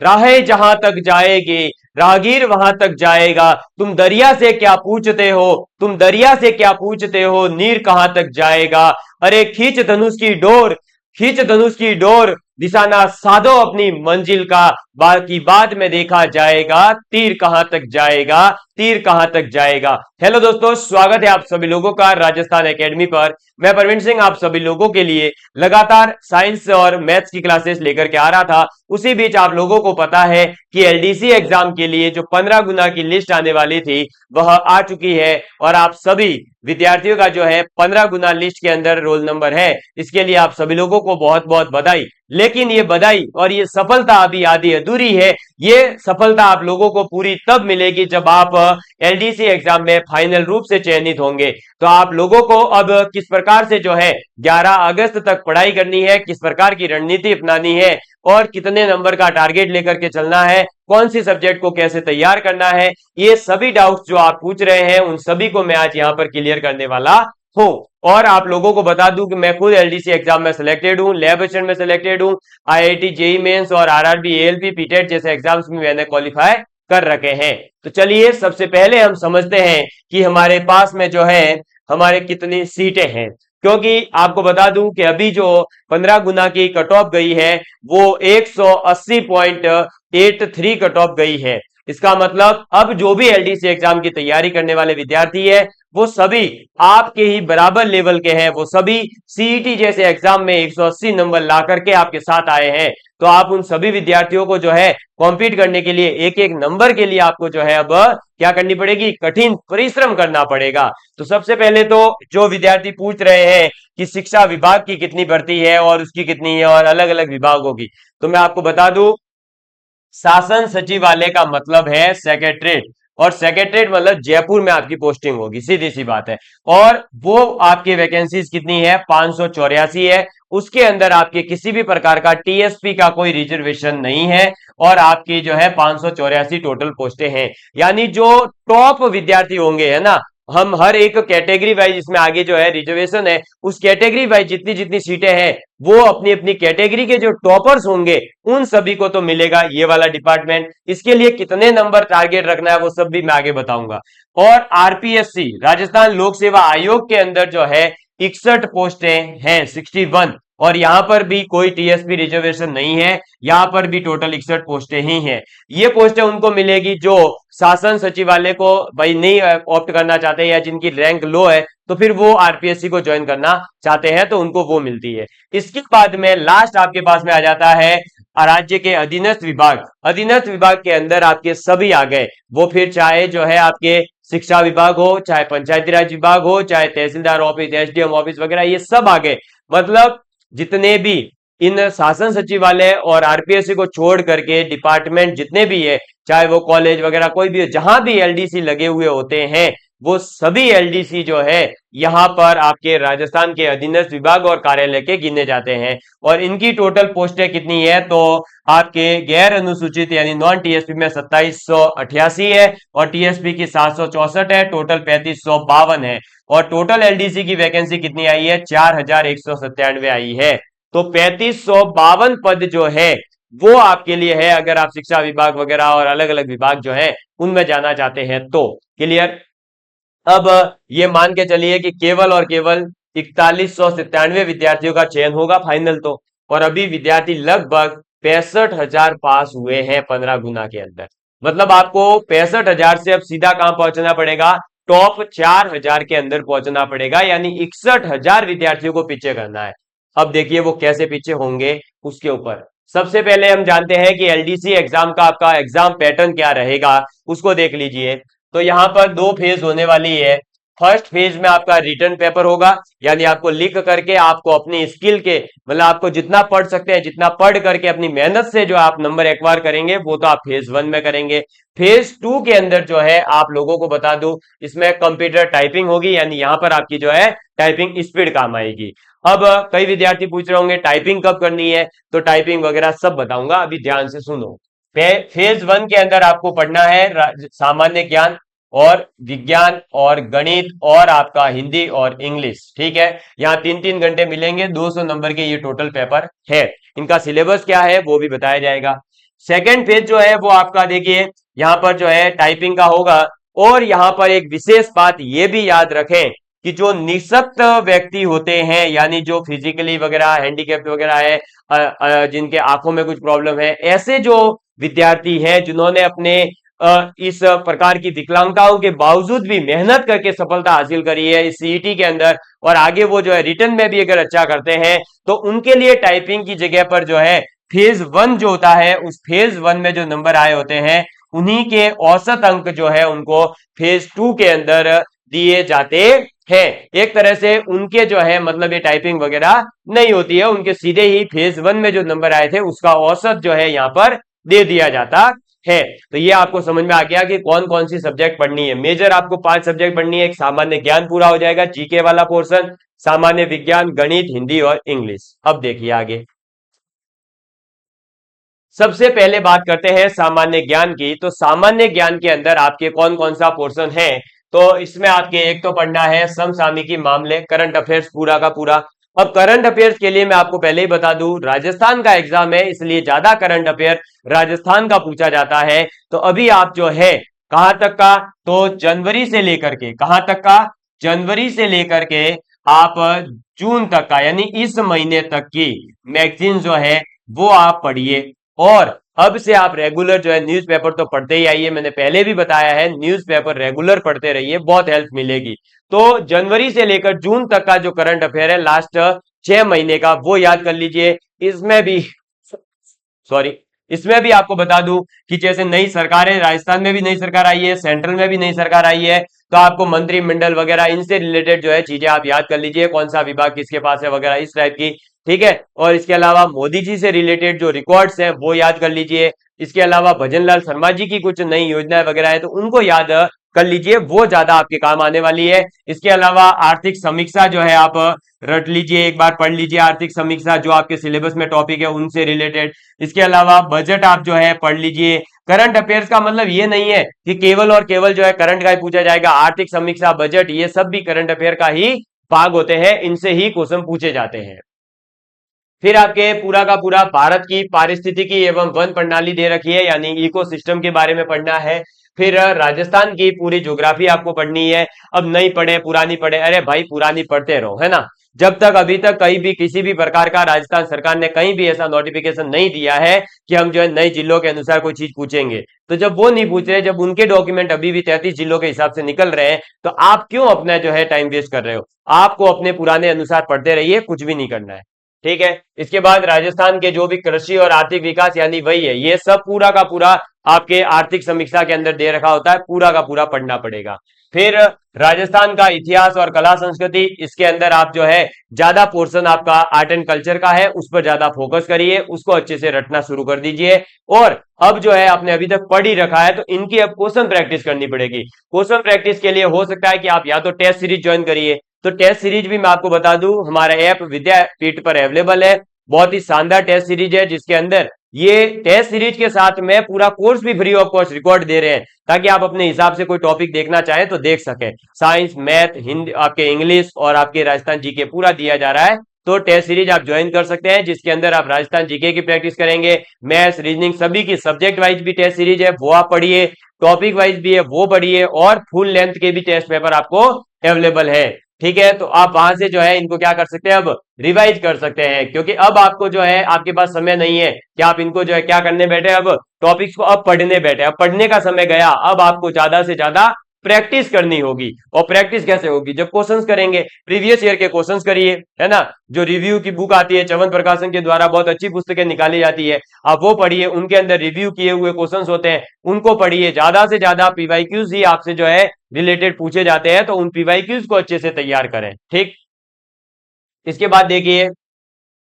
राहें जहां तक जाएगी, राहगीर वहां तक जाएगा। तुम दरिया से क्या पूछते हो, तुम दरिया से क्या पूछते हो, नीर कहां तक जाएगा। अरे खींच धनुष की डोर, खींच धनुष की डोर, निशाना साधो अपनी मंजिल का। बाकी बाद में देखा जाएगा, तीर कहां तक जाएगा, तीर कहां तक जाएगा। हेलो दोस्तों, स्वागत है आप सभी लोगों का राजस्थान एकेडमी पर। मैं प्रवीण सिंह आप सभी लोगों के लिए लगातार साइंस और मैथ्स की क्लासेस लेकर के आ रहा था। उसी बीच आप लोगों को पता है कि एलडीसी एग्जाम के लिए जो 15 गुना की लिस्ट आने वाली थी वह आ चुकी है, और आप सभी विद्यार्थियों का जो है 15 गुना लिस्ट के अंदर रोल नंबर है। इसके लिए आप सभी लोगों को बहुत बहुत बधाई। लेकिन ये बधाई और ये सफलता अभी आधी अधूरी है। ये सफलता आप लोगों को पूरी तब मिलेगी जब आप एलडीसी एग्जाम में फाइनल रूप से चयनित होंगे। तो आप लोगों को अब किस प्रकार से जो है 11 अगस्त तक पढ़ाई करनी है, किस प्रकार की रणनीति अपनानी है, और कितने नंबर का टारगेट लेकर के चलना है, कौन सी सब्जेक्ट को कैसे तैयार करना है, ये सभी डाउट्स जो आप पूछ रहे हैं उन सभी को मैं आज यहां पर क्लियर करने वाला हूं। और आप लोगों को बता दूं कि मैं खुद एलडीसी एग्जाम में सिलेक्टेड हूं, लैब असिस्टेंट में सिलेक्टेड हूं, आईआईटी जेई मेंस और आरआरबी एएलपी पीटेट जैसे एग्जाम्स में मैंने क्वालिफाई कर रखे हैं। तो चलिए सबसे पहले हम समझते हैं कि हमारे पास में जो है हमारे कितनी सीटें हैं। क्योंकि आपको बता दूं कि अभी जो 15 गुना की कट ऑफ गई है वो 180.83 कट ऑफ गई है। इसका मतलब अब जो भी एलडीसी एग्जाम की तैयारी करने वाले विद्यार्थी है वो सभी आपके ही बराबर लेवल के हैं। वो सभी सीईटी जैसे एग्जाम में 180 नंबर ला करके आपके साथ आए हैं। तो आप उन सभी विद्यार्थियों को जो है कॉम्पीट करने के लिए एक एक नंबर के लिए आपको जो है अब क्या करनी पड़ेगी, कठिन परिश्रम करना पड़ेगा। तो सबसे पहले तो जो विद्यार्थी पूछ रहे हैं कि शिक्षा विभाग की कितनी भर्ती है और उसकी कितनी है और अलग अलग विभागों की, तो मैं आपको बता दूं शासन सचिवालय का मतलब है सेक्रेटरीट, और सेक्रेटरीट मतलब जयपुर में आपकी पोस्टिंग होगी, सीधी सी बात है। और वो आपकी वैकेंसीज कितनी है, 584 है। उसके अंदर आपके किसी भी प्रकार का टीएसपी का कोई रिजर्वेशन नहीं है, और आपकी जो है 584 टोटल पोस्टें हैं। यानी जो टॉप विद्यार्थी होंगे, है ना, हम हर एक कैटेगरी वाइज इसमें आगे जो है रिजर्वेशन है, उस कैटेगरी वाइज जितनी जितनी सीटें हैं वो अपनी अपनी कैटेगरी के जो टॉपर्स होंगे उन सभी को तो मिलेगा ये वाला डिपार्टमेंट। इसके लिए कितने नंबर टारगेट रखना है वो सब भी मैं आगे बताऊंगा। और आरपीएससी राजस्थान लोक सेवा आयोग के अंदर जो है 61 पोस्टें हैं, 61, और यहां पर भी कोई टीएसपी रिजर्वेशन नहीं है। यहां पर भी टोटल 61 पोस्टें ही हैं। ये पोस्टें उनको मिलेगी जो शासन सचिवालय को भाई नहीं ऑप्ट करना चाहते, या जिनकी रैंक लो है तो फिर वो आरपीएससी को ज्वाइन करना चाहते हैं तो उनको वो मिलती है। इसके बाद में लास्ट आपके पास में आ जाता है राज्य के अधीनस्थ विभाग। अधीनस्थ विभाग के अंदर आपके सभी आ गए, वो फिर चाहे जो है आपके शिक्षा विभाग हो, चाहे पंचायती राज विभाग हो, चाहे तहसीलदार ऑफिस, एसडीएम ऑफिस वगैरह, ये सब आ गए। मतलब जितने भी इन शासन सचिवालय और आरपीएससी को छोड़ करके डिपार्टमेंट जितने भी है, चाहे वो कॉलेज वगैरह कोई भी हो, जहां भी एलडीसी लगे हुए होते हैं वो सभी एलडीसी जो है यहां पर आपके राजस्थान के अधीनस्थ विभाग और कार्यालय के गिने जाते हैं। और इनकी टोटल पोस्टें कितनी है, तो आपके गैर अनुसूचित यानी नॉन टीएसपी में 2788 है, और टीएसपी की 764 है, टोटल 3552 है। और टोटल एलडीसी की वैकेंसी कितनी आई है, 4197 आई है। तो 3552 पद जो है वो आपके लिए है अगर आप शिक्षा विभाग वगैरह और अलग अलग विभाग जो है उनमें जाना चाहते हैं तो। क्लियर। अब ये मान के चलिए कि केवल और केवल 4197 विद्यार्थियों का चयन होगा फाइनल तो, और अभी विद्यार्थी लगभग 65,000 पास हुए हैं 15 गुना के अंदर। मतलब आपको 65,000 से अब सीधा कहां पहुंचना पड़ेगा, टॉप 4000 के अंदर पहुंचना पड़ेगा, यानी 61,000 विद्यार्थियों को पीछे करना है। अब देखिए वो कैसे पीछे होंगे उसके ऊपर। सबसे पहले हम जानते हैं कि एलडीसी एग्जाम का आपका एग्जाम पैटर्न क्या रहेगा, उसको देख लीजिए। तो यहां पर दो फेज होने वाली है। फर्स्ट फेज में आपका रिटर्न पेपर होगा, यानी आपको लिख करके आपको अपनी स्किल के मतलब आपको जितना पढ़ सकते हैं, जितना पढ़ करके अपनी मेहनत से जो आप नंबर एक्वायर करेंगे वो तो आप फेज 1 में करेंगे। फेज 2 के अंदर जो है आप लोगों को बता दूं इसमें कंप्यूटर टाइपिंग होगी, यानी यहां पर आपकी जो है टाइपिंग स्पीड काम आएगी। अब कई विद्यार्थी पूछ रहे होंगे टाइपिंग कब करनी है, तो टाइपिंग वगैरह सब बताऊंगा, अभी ध्यान से सुनो। फेज 1 के अंदर आपको पढ़ना है सामान्य ज्ञान और विज्ञान और गणित और आपका हिंदी और इंग्लिश। ठीक है, यहाँ 3-3 घंटे मिलेंगे, 200 नंबर के ये टोटल पेपर है। इनका सिलेबस क्या है वो भी बताया जाएगा। सेकेंड फेज जो है वो आपका देखिए यहां पर जो है टाइपिंग का होगा। और यहां पर एक विशेष बात ये भी याद रखें कि जो निःशक्त व्यक्ति होते हैं, यानी जो फिजिकली वगैरह हैंडीकैप्ड वगैरह है, जिनके आंखों में कुछ प्रॉब्लम है, ऐसे जो विद्यार्थी हैं जिन्होंने अपने इस प्रकार की विकलांगताओं के बावजूद भी मेहनत करके सफलता हासिल करी है इस सीईटी के अंदर, और आगे वो जो है रिटर्न में भी अगर अच्छा करते हैं, तो उनके लिए टाइपिंग की जगह पर जो है फेज 1 जो होता है, उस फेज 1 में जो नंबर आए होते हैं उन्हीं के औसत अंक जो है उनको फेज 2 के अंदर दिए जाते हैं। एक तरह से उनके जो है मतलब ये टाइपिंग वगैरह नहीं होती है, उनके सीधे ही फेज 1 में जो नंबर आए थे उसका औसत जो है यहां पर दे दिया जाता है। तो ये आपको समझ में आ गया कि कौन कौन सी सब्जेक्ट पढ़नी है। मेजर आपको 5 सब्जेक्ट पढ़नी है। एक सामान्य ज्ञान पूरा हो जाएगा, जीके वाला पोर्शन, सामान्य विज्ञान, गणित, हिंदी और इंग्लिश। अब देखिए आगे, सबसे पहले बात करते हैं सामान्य ज्ञान की। तो सामान्य ज्ञान के अंदर आपके कौन कौन सा पोर्शन है, तो इसमें आपके एक तो पढ़ना है समसामयिकी मामले, करंट अफेयर्स पूरा का पूरा। अब करंट अफेयर्स के लिए मैं आपको पहले ही बता दूं, राजस्थान का एग्जाम है इसलिए ज्यादा करंट अफेयर राजस्थान का पूछा जाता है। तो अभी आप जो है कहां तक का, तो जनवरी से लेकर के, कहां तक का, जनवरी से लेकर के आप जून तक का, यानी इस महीने तक की मैगजीन जो है वो आप पढ़िए। और अब से आप रेगुलर जो है न्यूज़पेपर तो पढ़ते ही आइए, मैंने पहले भी बताया है न्यूज़पेपर रेगुलर पढ़ते रहिए, बहुत हेल्प मिलेगी। तो जनवरी से लेकर जून तक का जो करंट अफेयर है लास्ट 6 महीने का, वो याद कर लीजिए। इसमें भी सॉरी इसमें भी आपको बता दूं कि जैसे नई सरकार है, राजस्थान में भी नई सरकार आई है, सेंट्रल में भी नई सरकार आई है, तो आपको मंत्रिमंडल वगैरह इनसे रिलेटेड जो है चीजें आप याद कर लीजिए, कौन सा विभाग किसके पास है वगैरह इस टाइप की। ठीक है, और इसके अलावा मोदी जी से रिलेटेड जो रिकॉर्ड्स हैं वो याद कर लीजिए। इसके अलावा भजन लाल शर्मा जी की कुछ नई योजनाएं वगैरह है तो उनको याद कर लीजिए, वो ज्यादा आपके काम आने वाली है। इसके अलावा आर्थिक समीक्षा जो है आप रट लीजिए, एक बार पढ़ लीजिए आर्थिक समीक्षा, जो आपके सिलेबस में टॉपिक है उनसे रिलेटेड। इसके अलावा बजट आप जो है पढ़ लीजिए। करंट अफेयर्स का मतलब ये नहीं है कि केवल और केवल जो है करंट का ही पूछा जाएगा, आर्थिक समीक्षा, बजट, ये सब भी करंट अफेयर का ही भाग होते हैं, इनसे ही क्वेश्चन पूछे जाते हैं। फिर आपके पूरा का पूरा भारत की पारिस्थितिकी एवं वन प्रणाली दे रखी है, यानी इकोसिस्टम के बारे में पढ़ना है। फिर राजस्थान की पूरी ज्योग्राफी आपको पढ़नी है। अब नहीं पढ़े पुरानी पढ़े, अरे भाई पुरानी पढ़ते रहो, है ना। जब तक अभी तक कहीं भी किसी भी प्रकार का राजस्थान सरकार ने कहीं भी ऐसा नोटिफिकेशन नहीं दिया है कि हम जो है नए जिलों के अनुसार कोई चीज पूछेंगे, तो जब वो नहीं पूछ रहे, जब उनके डॉक्यूमेंट अभी भी 33 जिलों के हिसाब से निकल रहे हैं, तो आप क्यों अपना जो है टाइम वेस्ट कर रहे हो। आपको अपने पुराने अनुसार पढ़ते रहिए, कुछ भी नहीं करना है। ठीक है, इसके बाद राजस्थान के जो भी कृषि और आर्थिक विकास, यानी वही है, ये सब पूरा का पूरा आपके आर्थिक समीक्षा के अंदर दे रखा होता है, पूरा का पूरा पढ़ना पड़ेगा। फिर राजस्थान का इतिहास और कला संस्कृति, इसके अंदर आप जो है ज्यादा पोर्शन आपका आर्ट एंड कल्चर का है, उस पर ज्यादा फोकस करिए, उसको अच्छे से रटना शुरू कर दीजिए। और अब जो है आपने अभी तक पढ़ ही रखा है तो इनकी अब क्वेश्चन प्रैक्टिस करनी पड़ेगी। क्वेश्चन प्रैक्टिस के लिए हो सकता है कि आप या तो टेस्ट सीरीज ज्वाइन करिए, तो टेस्ट सीरीज भी मैं आपको बता दूं हमारा ऐप विद्यापीठ पर अवेलेबल है। बहुत ही शानदार टेस्ट सीरीज है, जिसके अंदर ये टेस्ट सीरीज के साथ में पूरा कोर्स भी फ्री ऑफ कॉस्ट रिकॉर्ड दे रहे हैं, ताकि आप अपने हिसाब से कोई टॉपिक देखना चाहें तो देख सके। साइंस, मैथ, हिंदी, आपके इंग्लिश और आपके राजस्थान जीके पूरा दिया जा रहा है। तो टेस्ट सीरीज आप ज्वाइन कर सकते हैं, जिसके अंदर आप राजस्थान जीके की प्रैक्टिस करेंगे, मैथ्स, रीजनिंग, सभी की सब्जेक्ट वाइज भी टेस्ट सीरीज है वो आप पढ़िए, टॉपिक वाइज भी है वो पढ़िए, और फुल लेंथ के भी टेस्ट पेपर आपको अवेलेबल है। ठीक है, तो आप वहां से जो है इनको क्या कर सकते हैं, अब रिवाइज कर सकते हैं, क्योंकि अब आपको जो है आपके पास समय नहीं है कि आप इनको जो है क्या करने बैठे, अब टॉपिक्स को अब पढ़ने बैठे, अब पढ़ने का समय गया, अब आपको ज्यादा से ज्यादा प्रैक्टिस करनी होगी। और प्रैक्टिस कैसे होगी, जब क्वेश्चंस करेंगे, प्रीवियस ईयर के क्वेश्चंस करिए, है ना। जो रिव्यू की बुक आती है च्यवनप्राश प्रकाशन के द्वारा, बहुत अच्छी पुस्तकें निकाली जाती है, आप वो पढ़िए, उनके अंदर रिव्यू किए हुए क्वेश्चंस होते हैं, उनको पढ़िए। ज्यादा से ज्यादा पीवाईक्यूज ही आपसे जो है रिलेटेड पूछे जाते हैं, तो उन पीवाईक्यूज को अच्छे से तैयार करें। ठीक, इसके बाद देखिए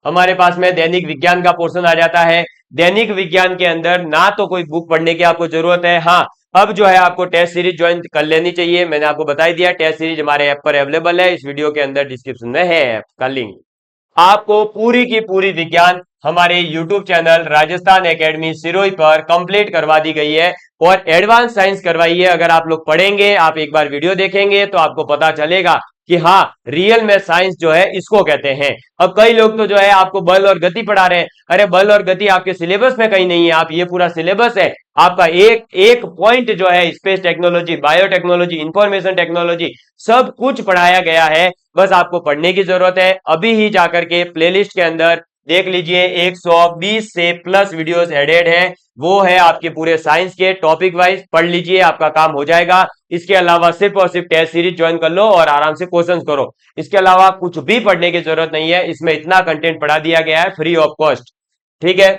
हमारे पास में दैनिक विज्ञान का पोर्शन आ जाता है। दैनिक विज्ञान के अंदर ना तो कोई बुक पढ़ने की आपको जरूरत है, हाँ अब जो है आपको टेस्ट सीरीज ज्वाइन कर लेनी चाहिए। मैंने आपको बता ही दिया, टेस्ट सीरीज हमारे ऐप पर अवेलेबल है, इस वीडियो के अंदर डिस्क्रिप्शन में है ऐप का लिंक। आपको पूरी की पूरी विज्ञान हमारे YouTube channel Rajasthan academy Sirohi पर कंप्लीट करवा दी गई है, और एडवांस साइंस करवाई है। अगर आप लोग पढ़ेंगे, आप एक बार वीडियो देखेंगे तो आपको पता चलेगा कि हाँ रियल में साइंस जो है इसको कहते हैं। अब कई लोग तो जो है आपको बल और गति पढ़ा रहे हैं, अरे बल और गति आपके सिलेबस में कहीं नहीं है, आप ये पूरा सिलेबस है आपका एक एक पॉइंट जो है space technology, biotechnology, information technology सब कुछ पढ़ाया गया है। बस आपको पढ़ने की जरूरत है। अभी ही जाकर के प्लेलिस्ट के अंदर देख लीजिए 120 से प्लस वीडियोस एडेड है, वो है आपके पूरे साइंस के टॉपिक वाइज, पढ़ लीजिए आपका काम हो जाएगा। इसके अलावा सिर्फ और सिर्फ टेस्ट सीरीज ज्वाइन कर लो और आराम से क्वेश्चंस करो। इसके अलावा कुछ भी पढ़ने की जरूरत नहीं है, इसमें इतना कंटेंट पढ़ा दिया गया है फ्री ऑफ कॉस्ट। ठीक है,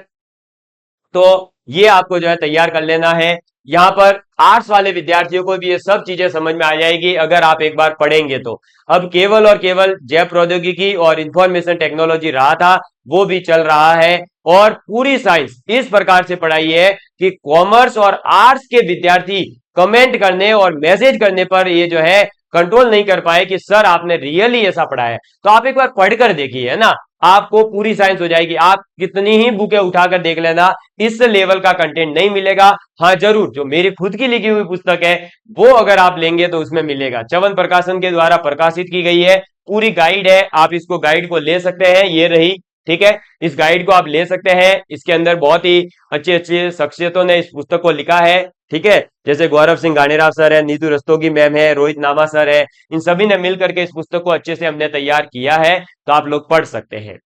तो ये आपको जो है तैयार कर लेना है। यहाँ पर आर्ट्स वाले विद्यार्थियों को भी ये सब चीजें समझ में आ जाएगी अगर आप एक बार पढ़ेंगे तो। अब केवल और केवल जैव प्रौद्योगिकी और इंफॉर्मेशन टेक्नोलॉजी रहा था, वो भी चल रहा है। और पूरी साइंस इस प्रकार से पढ़ाई है कि कॉमर्स और आर्ट्स के विद्यार्थी कमेंट करने और मैसेज करने पर ये जो है कंट्रोल नहीं कर पाए कि सर आपने रियली ऐसा पढ़ाया है। तो आप एक बार पढ़कर देखिए, है ना, आपको पूरी साइंस हो जाएगी। आप कितनी ही बुकें उठाकर देख लेना, इस लेवल का कंटेंट नहीं मिलेगा। हाँ जरूर, जो मेरी खुद की लिखी हुई पुस्तक है वो अगर आप लेंगे तो उसमें मिलेगा। च्यवन प्रकाशन के द्वारा प्रकाशित की गई है, पूरी गाइड है, आप इसको गाइड को ले सकते हैं, ये रही। ठीक है, इस गाइड को आप ले सकते हैं। इसके अंदर बहुत ही अच्छे अच्छे शख्सियतों ने इस पुस्तक को लिखा है। ठीक है, जैसे गौरव सिंह गानेराव सर है, नीतू रस्तोगी मैम है, रोहित नामा सर है, इन सभी ने मिलकर के इस पुस्तक को अच्छे से हमने तैयार किया है, तो आप लोग पढ़ सकते हैं।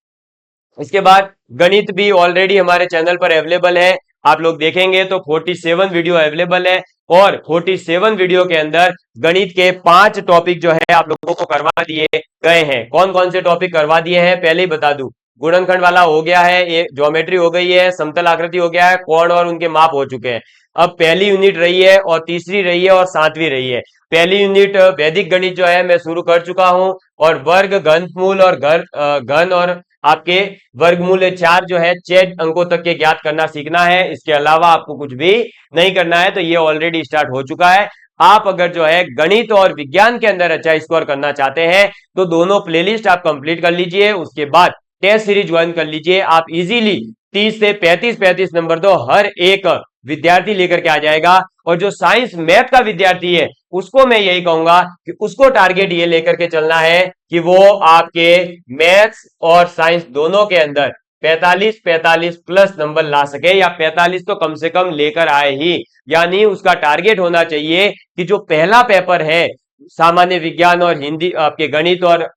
इसके बाद गणित भी ऑलरेडी हमारे चैनल पर अवेलेबल है, आप लोग देखेंगे तो 47 वीडियो अवेलेबल है। और 47 वीडियो के अंदर गणित के 5 टॉपिक जो है आप लोगों को करवा दिए गए हैं। कौन कौन से टॉपिक करवा दिए हैं पहले ही बता दूं, गुणनखंड वाला हो गया है, ज्योमेट्री हो गई है, समतल आकृति हो गया है, कोण और उनके माप हो चुके हैं। अब पहली यूनिट रही है और तीसरी रही है और 7वीं रही है। पहली यूनिट वैदिक गणित जो है मैं शुरू कर चुका हूं, और वर्ग, घनमूल और घन और आपके वर्गमूल 4 जो है 6 अंकों तक के ज्ञात करना सीखना है। इसके अलावा आपको कुछ भी नहीं करना है, तो ये ऑलरेडी स्टार्ट हो चुका है। आप अगर जो है गणित और विज्ञान के अंदर अच्छा स्कोर करना चाहते हैं तो दोनों प्लेलिस्ट आप कंप्लीट कर लीजिए, उसके बाद टेस्ट सीरीज ज्वाइन कर लीजिए। आप इजीली 30 से 35 नंबर तो हर एक विद्यार्थी लेकर के आ जाएगा। और जो साइंस मैथ का विद्यार्थी है उसको मैं यही कहूंगा कि उसको टारगेट ये लेकर के चलना है कि वो आपके मैथ्स और साइंस दोनों के अंदर 45 प्लस नंबर ला सके, या 45 तो कम से कम लेकर आए ही। यानी उसका टारगेट होना चाहिए कि जो पहला पेपर है सामान्य विज्ञान और हिंदी, आपके गणित और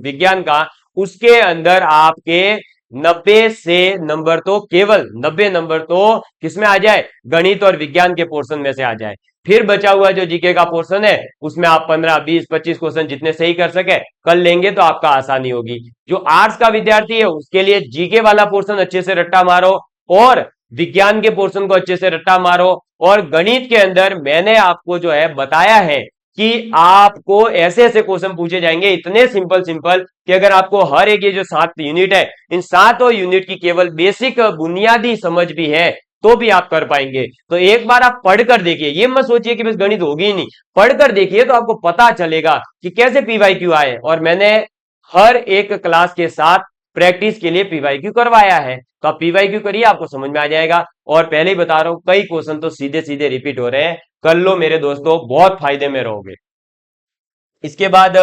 विज्ञान का, उसके अंदर आपके 90 से नंबर तो, केवल 90 नंबर तो किसमें आ जाए, गणित और विज्ञान के पोर्शन में से आ जाए। फिर बचा हुआ जो जीके का पोर्शन है उसमें आप 15, 20, 25 क्वेश्चन जितने सही कर सके कर लेंगे तो आपका आसानी होगी। जो आर्ट्स का विद्यार्थी है उसके लिए जीके वाला पोर्शन अच्छे से रट्टा मारो, और विज्ञान के पोर्शन को अच्छे से रट्टा मारो। और गणित के अंदर मैंने आपको जो है बताया है कि आपको ऐसे ऐसे क्वेश्चन पूछे जाएंगे, इतने सिंपल सिंपल, कि अगर आपको हर एक ये जो 7 यूनिट है, इन 7 यूनिट की केवल बेसिक बुनियादी समझ भी है तो भी आप कर पाएंगे। तो एक बार आप पढ़कर देखिए, ये मत सोचिए कि बस गणित होगी ही नहीं, पढ़कर देखिए तो आपको पता चलेगा कि कैसे पीवाईक्यू आए। और मैंने हर एक क्लास के साथ प्रैक्टिस के लिए पीवाईक्यू करवाया है, तो आप पीवाईक्यू करिए, आपको समझ में आ जाएगा। और पहले ही बता रहा हूं कई क्वेश्चन तो सीधे सीधे रिपीट हो रहे हैं, कर लो मेरे दोस्तों, बहुत फायदे में रहोगे। इसके बाद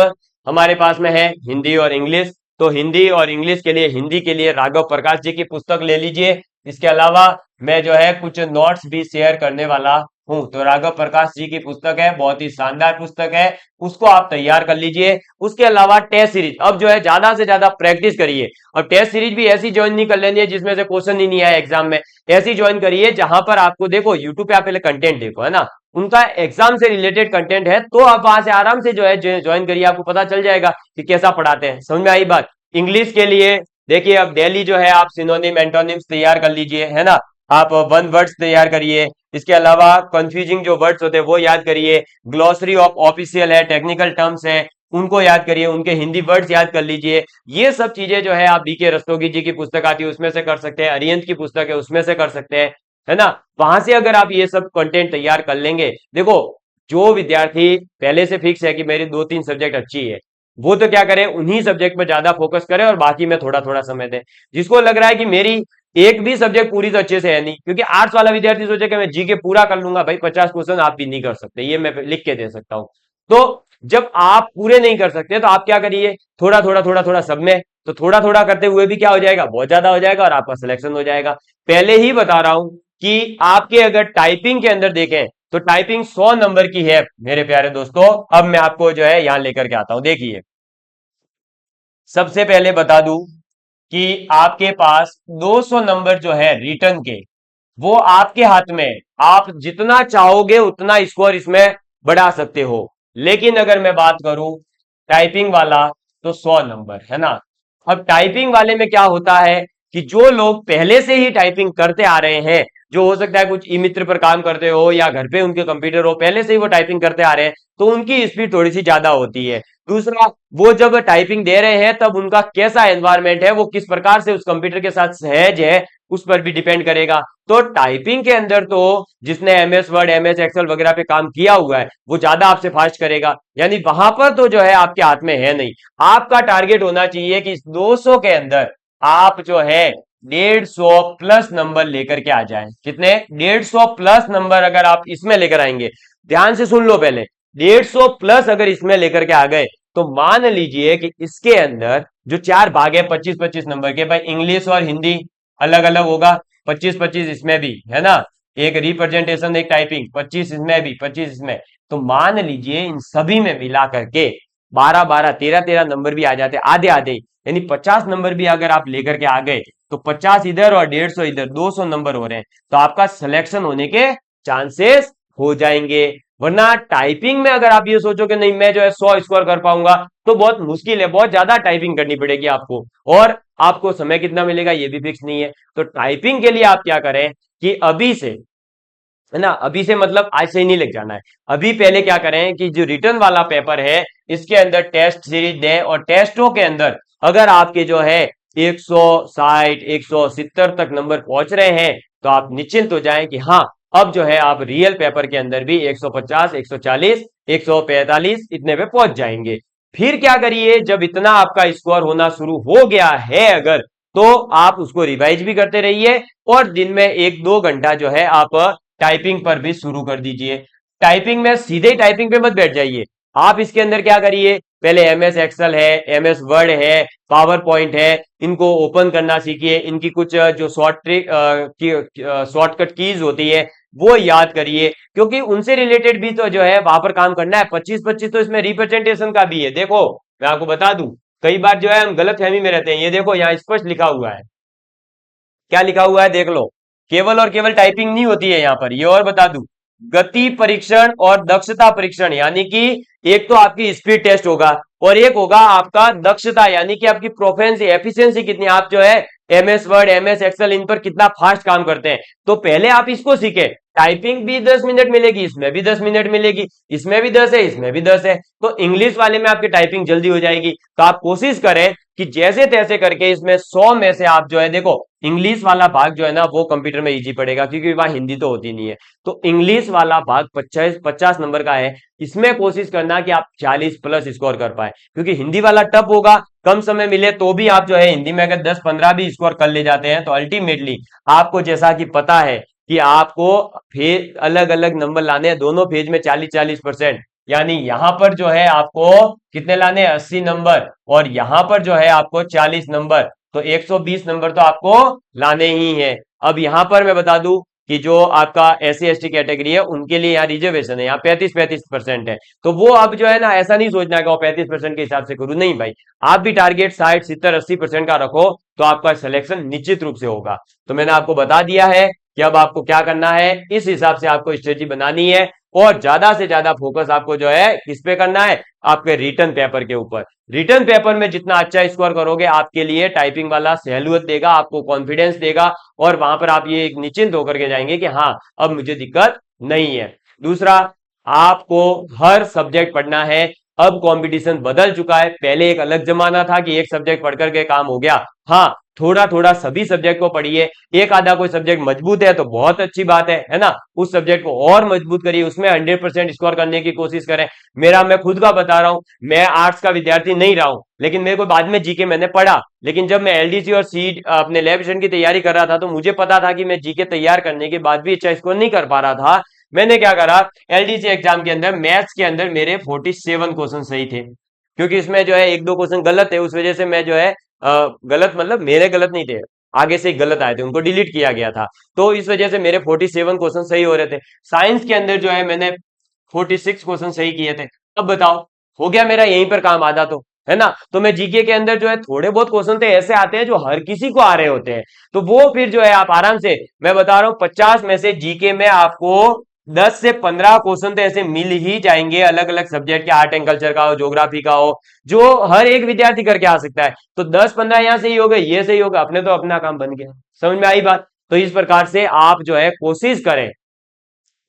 हमारे पास में है हिंदी और इंग्लिश। तो हिंदी और इंग्लिश के लिए, हिंदी के लिए राघव प्रकाश जी की पुस्तक ले लीजिए। इसके अलावा मैं जो है कुछ नोट्स भी शेयर करने वाला हूं। तो राघव प्रकाश जी की पुस्तक है, बहुत ही शानदार पुस्तक है, उसको आप तैयार कर लीजिए। उसके अलावा टेस्ट सीरीज, अब जो है ज्यादा से ज्यादा प्रैक्टिस करिए। और टेस्ट सीरीज भी ऐसी ज्वाइन नहीं कर लेनी है जिसमें से क्वेश्चन ही नहीं आया एग्जाम में, ऐसी ज्वाइन करिए जहां पर आपको, देखो यूट्यूब पे आप पहले कंटेंट देखो, है ना, उनका एग्जाम से रिलेटेड कंटेंट है, तो आप वहां से आराम से जो है ज्वाइन करिए, आपको पता चल जाएगा कि कैसा पढ़ाते हैं। समझ में आई बात। इंग्लिश के लिए देखिए, अब डेली जो है आप सिनोनिम एंटोनिम्स तैयार कर लीजिए, है ना, आप 1 वर्ड्स तैयार करिए। इसके अलावा कंफ्यूजिंग जो वर्ड्स होते हैं वो याद करिए। ग्लोसरी ऑफ ऑफिशियल है, टेक्निकल टर्म्स है, उनको याद करिए, उनके हिंदी वर्ड्स याद कर लीजिए। ये सब चीजें जो है आप बीके रस्तोगी जी की पुस्तक आती है उसमें से कर सकते हैं, अरियंत की पुस्तक है उसमें से कर सकते हैं, है ना। वहां से अगर आप ये सब कंटेंट तैयार कर लेंगे, देखो जो विद्यार्थी पहले से फिक्स है कि मेरी 2-3 सब्जेक्ट अच्छी है, वो तो क्या करे, उन्हीं सब्जेक्ट पर ज्यादा फोकस करे और बाकी में थोड़ा थोड़ा समय दे। जिसको लग रहा है कि मेरी एक भी सब्जेक्ट पूरी तो अच्छे से है नहीं, क्योंकि आर्ट्स वाला विद्यार्थी सोचे कि मैं जीके पूरा कर लूंगा, भाई 50 क्वेश्चन आप भी नहीं कर सकते, ये मैं लिख के दे सकता हूं। तो जब आप पूरे नहीं कर सकते तो आप क्या करिए, थोड़ा थोड़ा थोड़ा थोड़ा सब में, तो थोड़ा थोड़ा करते हुए भी क्या हो जाएगा, बहुत ज्यादा हो जाएगा और आपका सिलेक्शन हो जाएगा। पहले ही बता रहा हूं कि आपके अगर टाइपिंग के अंदर देखें तो टाइपिंग 100 नंबर की है मेरे प्यारे दोस्तों। अब मैं आपको जो है यहां लेकर के आता हूं, देखिए सबसे पहले बता दूं कि आपके पास 200 नंबर जो है रिटर्न के, वो आपके हाथ में, आप जितना चाहोगे उतना स्कोर इसमें बढ़ा सकते हो। लेकिन अगर मैं बात करूं टाइपिंग वाला, तो 100 नंबर है ना। अब टाइपिंग वाले में क्या होता है कि जो लोग पहले से ही टाइपिंग करते आ रहे हैं, जो हो सकता है कुछ ई मित्र पर काम करते हो या घर पे उनके कंप्यूटर हो, पहले से ही वो टाइपिंग करते आ रहे हैं, तो उनकी स्पीड थोड़ी सी ज्यादा होती है। दूसरा, वो जब टाइपिंग दे रहे हैं तब उनका कैसा एनवायरमेंट है, वो किस प्रकार से उस कंप्यूटर के साथ सहज है, उस पर भी डिपेंड करेगा। तो टाइपिंग के अंदर तो जिसने एमएस वर्ड, एमएस एक्सेल वगैरह पे काम किया हुआ है वो ज्यादा आपसे फास्ट करेगा, यानी वहां पर तो जो है आपके हाथ में है नहीं। आपका टारगेट होना चाहिए कि इस 200 के अंदर आप जो है 150 प्लस नंबर लेकर के आ जाए। कितने? 150 प्लस नंबर अगर आप इसमें लेकर आएंगे, ध्यान से सुन लो पहले, 150 प्लस अगर इसमें लेकर के आ गए तो मान लीजिए कि इसके अंदर जो चार भाग है 25-25 नंबर के, भाई इंग्लिश और हिंदी अलग अलग होगा, 25-25 इसमें भी है ना, एक रिप्रेजेंटेशन एक टाइपिंग 25 इसमें भी 25 इसमें, तो मान लीजिए इन सभी में मिला करके 12-12 13-13 नंबर भी आ जाते, आधे आधे, यानी 50 नंबर भी अगर आप लेकर के आ गए तो 50 इधर और 150 इधर, 200 नंबर हो रहे हैं, तो आपका सिलेक्शन होने के चांसेस हो जाएंगे। वरना टाइपिंग में अगर आप ये सोचो कि नहीं मैं जो है 100 स्कोर कर पाऊंगा, तो बहुत मुश्किल है, बहुत ज्यादा टाइपिंग करनी पड़ेगी आपको, और आपको समय कितना मिलेगा ये भी फिक्स नहीं है। तो टाइपिंग के लिए आप क्या करें कि अभी से, है ना, अभी से मतलब आज से ही नहीं लग जाना है, अभी पहले क्या करें कि जो रिटर्न वाला पेपर है इसके अंदर टेस्ट सीरीज दें, और टेस्टों के अंदर अगर आपके जो है 160 170 तक नंबर पहुंच रहे हैं तो आप निश्चिंत हो जाएं कि हाँ अब जो है आप रियल पेपर के अंदर भी 150 140 145 इतने पे पहुंच जाएंगे। फिर क्या करिए, जब इतना आपका स्कोर होना शुरू हो गया है अगर, तो आप उसको रिवाइज भी करते रहिए, और दिन में 1-2 घंटा जो है आप टाइपिंग पर भी शुरू कर दीजिए। टाइपिंग में सीधे टाइपिंग पे मत बैठ जाइए, आप इसके अंदर क्या करिए, पहले एमएस एक्सेल है, एमएस वर्ड है, पावर पॉइंट है, इनको ओपन करना सीखिए, इनकी कुछ जो शॉर्टकट कीज होती है वो याद करिए, क्योंकि उनसे रिलेटेड भी तो जो है वहां पर काम करना है। 25-25 तो इसमें रिप्रेजेंटेशन का भी है। देखो मैं आपको बता दूं, कई बार जो है हम गलत फहमी में रहते हैं, ये देखो यहाँ स्पष्ट लिखा हुआ है, क्या लिखा हुआ है देख लो, केवल और केवल टाइपिंग नहीं होती है यहाँ पर, ये और बता दूं, गति परीक्षण और दक्षता परीक्षण, यानी कि एक तो आपकी स्पीड टेस्ट होगा और एक होगा आपका दक्षता, यानी कि आपकी प्रोफेंसी एफिशिएंसी कितनी, आप जो है एमएस वर्ड, एमएस एक्सेल इन पर कितना फास्ट काम करते हैं। तो पहले आप इसको सीखे, टाइपिंग भी 10 मिनट मिलेगी, इसमें भी 10 मिनट मिलेगी, इसमें भी 10 है, इसमें भी 10 है, तो इंग्लिश वाले में आपकी टाइपिंग जल्दी हो जाएगी। तो आप कोशिश करें कि जैसे तैसे करके इसमें 100 में से आप जो है, देखो इंग्लिश वाला भाग जो है ना वो कंप्यूटर में इजी पड़ेगा क्योंकि वहां हिंदी तो होती नहीं है, तो इंग्लिश वाला भाग 50 नंबर का है, इसमें कोशिश करना कि आप 40 प्लस स्कोर कर पाए, क्योंकि हिंदी वाला टफ होगा, कम समय मिले तो भी आप जो है हिंदी में अगर 10-15 भी स्कोर कर ले जाते हैं तो अल्टीमेटली आपको जैसा कि पता है कि आपको फेज अलग अलग नंबर लाने हैं, दोनों फेज में 40-40%, यानी यहां पर जो है आपको कितने लाने हैं, 80 नंबर, और यहां पर जो है आपको 40 नंबर, तो 120 नंबर तो आपको लाने ही है। अब यहां पर मैं बता दूं कि जो आपका एससी एसटी कैटेगरी है उनके लिए यहाँ रिजर्वेशन है, यहाँ 35% है, तो वो अब जो है ना ऐसा नहीं सोचना कि वो 35% के हिसाब से करूं, नहीं भाई, आप भी टारगेट 60 70 80% का रखो तो आपका सिलेक्शन निश्चित रूप से होगा। तो मैंने आपको बता दिया है कि अब आपको क्या करना है, इस हिसाब से आपको स्ट्रेटजी बनानी है, और ज्यादा से ज्यादा फोकस आपको जो है किस पे करना है, आपके रिटर्न पेपर के ऊपर। रिटर्न पेपर में जितना अच्छा स्कोर करोगे आपके लिए टाइपिंग वाला सहूलियत देगा, आपको कॉन्फिडेंस देगा, और वहां पर आप ये निश्चिंत होकर के जाएंगे कि हाँ अब मुझे दिक्कत नहीं है। दूसरा, आपको हर सब्जेक्ट पढ़ना है, अब कंपटीशन बदल चुका है, पहले एक अलग जमाना था कि एक सब्जेक्ट पढ़ करके काम हो गया, हाँ थोड़ा थोड़ा सभी सब्जेक्ट को पढ़िए, एक आधा कोई सब्जेक्ट मजबूत है तो बहुत अच्छी बात है ना, उस सब्जेक्ट को और मजबूत करिए, उसमें 100% स्कोर करने की कोशिश करें। मैं खुद का बता रहा हूं, मैं आर्ट्स का विद्यार्थी नहीं रहा हूं, लेकिन मेरे को बाद में जीके मैंने पढ़ा, लेकिन जब मैं एलडीसी और सीट अपने लैब की तैयारी कर रहा था तो मुझे पता था कि मैं जीके तैयार करने के बाद भी अच्छा स्कोर नहीं कर पा रहा था, मैंने क्या करा, एलडीसी एग्जाम के अंदर मैथ्स के अंदर मेरे 47 क्वेश्चन सही थे, क्योंकि इसमें जो है एक दो क्वेश्चन गलत है, उस वजह से मैं जो है गलत मतलब मेरे गलत नहीं थे, आगे से गलत आए थे, उनको डिलीट किया गया था, तो इस वजह से मेरे 47 क्वेश्चन सही हो रहे थे। साइंस के अंदर जो है मैंने 46 क्वेश्चन सही किए थे। अब बताओ, हो गया मेरा यहीं पर काम आधा तो, है ना। तो मैं जीके के अंदर जो है थोड़े बहुत क्वेश्चन तो ऐसे आते हैं जो हर किसी को आ रहे होते हैं, तो वो फिर जो है आप आराम से, मैं बता रहा हूं 50 में से जीके में आपको 10 से 15 क्वेश्चन तो ऐसे मिल ही जाएंगे, अलग अलग सब्जेक्ट के, आर्ट एंड कल्चर का हो, ज्योग्राफी का हो, जो हर एक विद्यार्थी करके आ सकता है। तो 10-15 यहां से ही हो गए, ये सही होगा, अपने तो अपना काम बन गया। समझ में आई बात। तो इस प्रकार से आप जो है कोशिश करें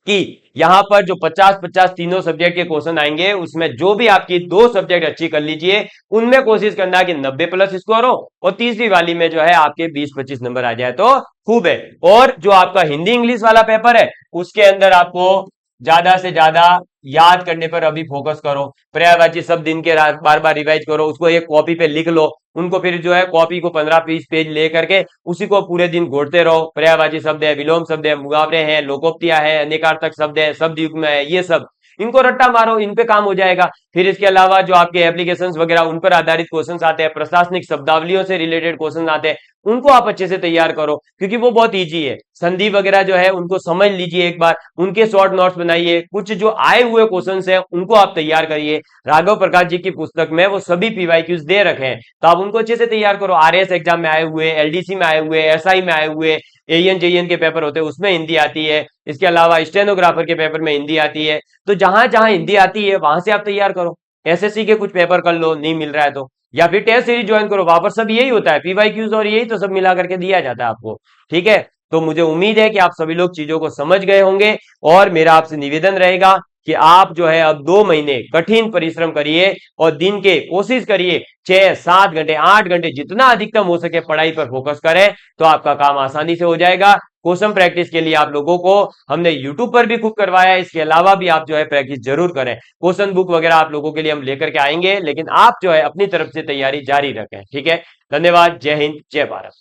कि यहां पर जो 50-50 तीनों सब्जेक्ट के क्वेश्चन आएंगे, उसमें जो भी आपकी दो सब्जेक्ट अच्छी कर लीजिए, उनमें कोशिश करना कि 90 प्लस स्कोर हो, और तीसरी वाली में जो है आपके 20-25 नंबर आ जाए तो खूब है। और जो आपका हिंदी इंग्लिश वाला पेपर है, उसके अंदर आपको ज्यादा से ज्यादा याद करने पर अभी फोकस करो, पर्यायवाची शब्द दिन के बार बार रिवाइज करो, उसको एक कॉपी पे लिख लो, उनको फिर जो है कॉपी को 15-20 पेज ले करके उसी को पूरे दिन घोटते रहो। पर्यायवाची शब्द है, विलोम शब्द है, मुहावरे हैं, लोकोक्तियां हैं, अनेकार्थक शब्द है, शब्द युग्म है, ये सब इनको रट्टा मारो, इन पे काम हो जाएगा। फिर इसके अलावा जो आपके एप्लीकेशंस वगैरह उन पर आधारित क्वेश्चंस आते हैं, प्रशासनिक शब्दावलियों से रिलेटेड क्वेश्चन आते हैं, उनको आप अच्छे से तैयार करो, क्योंकि वो बहुत इजी है। संधि वगैरह जो है उनको समझ लीजिए एक बार, उनके शॉर्ट नोट्स बनाइए, कुछ जो आए हुए क्वेश्चन है उनको आप तैयार करिए। राघव प्रकाश जी की पुस्तक में वो सभी पीवाईक्यूज दे रखे हैं, तो आप उनको अच्छे से तैयार करो। आरएस एग्जाम में आए हुए, एलडीसी में आए हुए, एसआई में आए हुए, एएन जेईएन के पेपर होते हैं उसमें हिंदी आती है, इसके अलावा स्टेनोग्राफर के पेपर में हिंदी आती है, तो जहां जहां हिंदी आती है वहां से आप तैयार करो। एसएससी के कुछ पेपर कर लो, नहीं मिल रहा है तो, या फिर टेस्ट सीरीज ज्वाइन करो, वहां पर सब यही होता है, पीवाईक्यूज और यही तो सब मिला करके दिया जाता है आपको। ठीक है, तो मुझे उम्मीद है कि आप सभी लोग चीजों को समझ गए होंगे, और मेरा आपसे निवेदन रहेगा कि आप जो है अब 2 महीने कठिन परिश्रम करिए, और दिन के कोशिश करिए 6-7 घंटे 8 घंटे जितना अधिकतम हो सके पढ़ाई पर फोकस करें, तो आपका काम आसानी से हो जाएगा। क्वेश्चन प्रैक्टिस के लिए आप लोगों को हमने यूट्यूब पर भी खूब करवाया है, इसके अलावा भी आप जो है प्रैक्टिस जरूर करें। क्वेश्चन बुक वगैरह आप लोगों के लिए हम लेकर के आएंगे, लेकिन आप जो है अपनी तरफ से तैयारी जारी रखें। ठीक है, धन्यवाद, जय हिंद, जय भारत।